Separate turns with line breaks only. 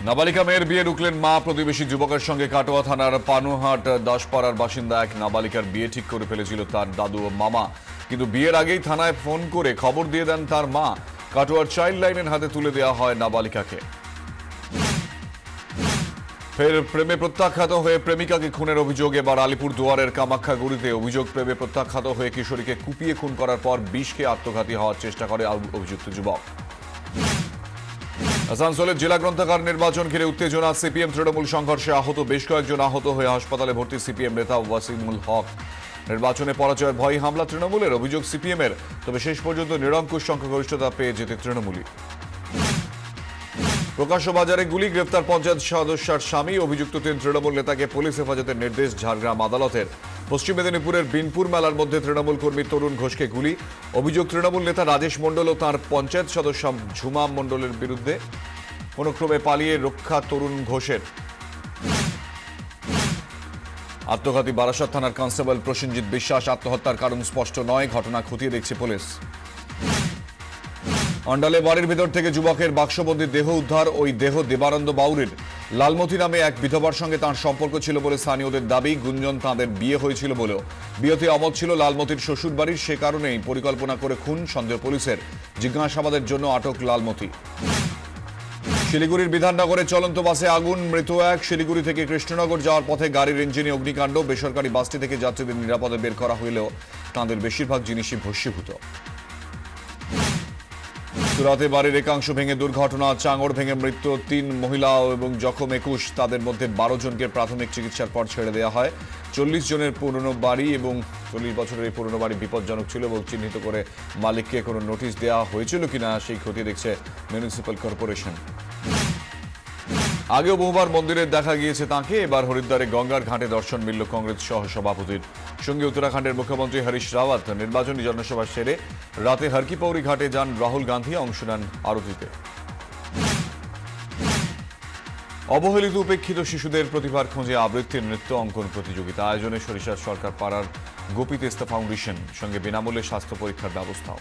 নাবালিকা মেয়ের বিয়ে রুখলেন মা। প্রতিবেশী যুবকের সঙ্গে কাটোয়া থানার পানুহাট দাসপাড়ার বাসিন্দা এক নাবালিকার বিয়ে ঠিক করে ফেলেছিল তার দাদু ও মামা, কিন্তু বিয়ের আগেই থানায় ফোন করে খবর দিয়ে দেন তার মা। কাটোয়ার চাইল্ড লাইনের হাতে তুলে দেওয়া হয় নাবালিকাকে। ফের প্রেমে প্রত্যাখ্যাত হয়ে প্রেমিকাকে খুনের অভিযোগ। এবার আলিপুর দুয়ারের কামাখ্যাগুড়িতে অভিযোগ, প্রেমে প্রত্যাখ্যাত হয়ে কিশোরীকে কুপিয়ে খুন করার পর বিষকে আত্মঘাতী হওয়ার চেষ্টা করে অভিযুক্ত যুবক। আসানসোলের জেলা গ্রন্থাগার নির্বাচন ঘিরে উত্তেজনা। সিপিএম তৃণমূল সংঘর্ষে আহত বেশ কয়েকজন। আহত হয়ে হাসপাতালে ভর্তি সিপিএম নেতা ওয়াসিমুল হক। নির্বাচনে পরাজয়ের ভয় হামলা তৃণমূলের, অভিযোগ সিপিএম এর। তবে শেষ পর্যন্ত নিরঙ্কুশ সংখ্যাগরিষ্ঠতা পেয়ে যেতে তৃণমূলই। প্রকাশ্য বাজারে গুলি, গ্রেফতার পঞ্চায়েত সদস্যের স্বামী। অভিযুক্ত 3 তৃণমূল নেতাকে পুলিশ হেফাজতের নির্দেশ ঝাড়গ্রাম আদালতের। পশ্চিম মেদিনীপুরের বিনপুর মেলার মধ্যে তৃণমূল কর্মী তরুণ ঘোষকে গুলি। অভিযোগ তৃণমূল নেতা রাজেশ মণ্ডল ও তাঁর পঞ্চায়েত সদস্য ঝুমা মণ্ডলের বিরুদ্ধে। কোনো ক্রমে পালিয়ে রক্ষা তরুণ ঘোষের। আত্মঘাতী বারাসাত থানার কনস্টেবল প্রসেনজিৎ বিশ্বাস। আত্মহত্যার কারণ স্পষ্ট নয়, ঘটনা খতিয়ে দেখছে পুলিশ। অন্ডালে বাড়ির ভিতর থেকে যুবকের বাক্সবন্দি দেহ উদ্ধার। ওই দেহ দেবানন্দ বাউরির। লালমতি নামে এক বিধবার সঙ্গে তাঁর সম্পর্ক ছিল বলে স্থানীয়দের দাবি। গুঞ্জন তাঁদের বিয়ে হয়েছিল বলেও। বিয়েতে অমত ছিল লালমতির শ্বশুর বাড়ির, সে কারণেই পরিকল্পনা করে খুন সন্দেহ পুলিশের। জিজ্ঞাসাবাদের জন্য আটক লালমতি। শিলিগুড়ির বিধাননগরে চলন্ত বাসে আগুন, মৃত এক। শিলিগুড়ি থেকে কৃষ্ণনগর যাওয়ার পথে গাড়ির ইঞ্জিনে অগ্নিকাণ্ড। বেসরকারি বাসটি থেকে যাত্রীদের নিরাপদে বের করা হলেও তাঁদের বেশিরভাগ জিনিসই ভস্মীভূত। সুরাতে বাড়ির একাংশ ভেঙে দুর্ঘটনা। চাঙড় ভেঙে মৃত্যু 3 মহিলা এবং জখম 21। তাদের মধ্যে 12 জনকে প্রাথমিক চিকিৎসার পর ছেড়ে দেওয়া হয়। 40 জনের পুরনো বাড়ি এবং 40 বছরের এই পুরনো বাড়ি বিপজ্জনক ছিল এবং চিহ্নিত করে মালিককে কোনো নোটিশ দেওয়া হয়েছিল কিনা সেই খতিয়ে দেখছে মিউনিসিপ্যাল কর্পোরেশন। আগেও বহুবার মন্দিরে দেখা গিয়েছে তাঁকে। এবার হরিদ্বারে গঙ্গার ঘাটে দর্শন মিলল কংগ্রেস সহ সভাপতির। সঙ্গে উত্তরাখণ্ডের মুখ্যমন্ত্রী হরিশ রাওয়াত। নির্বাচনী জনসভা সেরে রাতে হরকিপৌরি ঘাটে যান রাহুল গান্ধী, অংশ নেন আরতিতে। অবহেলিত উপেক্ষিত শিশুদের প্রতিভার খোঁজে আবৃত্তির নৃত্য অঙ্কন প্রতিযোগিতা আয়োজনে সরিষার সরকার পাড়ার গোপী তেস্তা ফাউন্ডেশন। সঙ্গে বিনামূল্যে স্বাস্থ্য পরীক্ষার ব্যবস্থাও।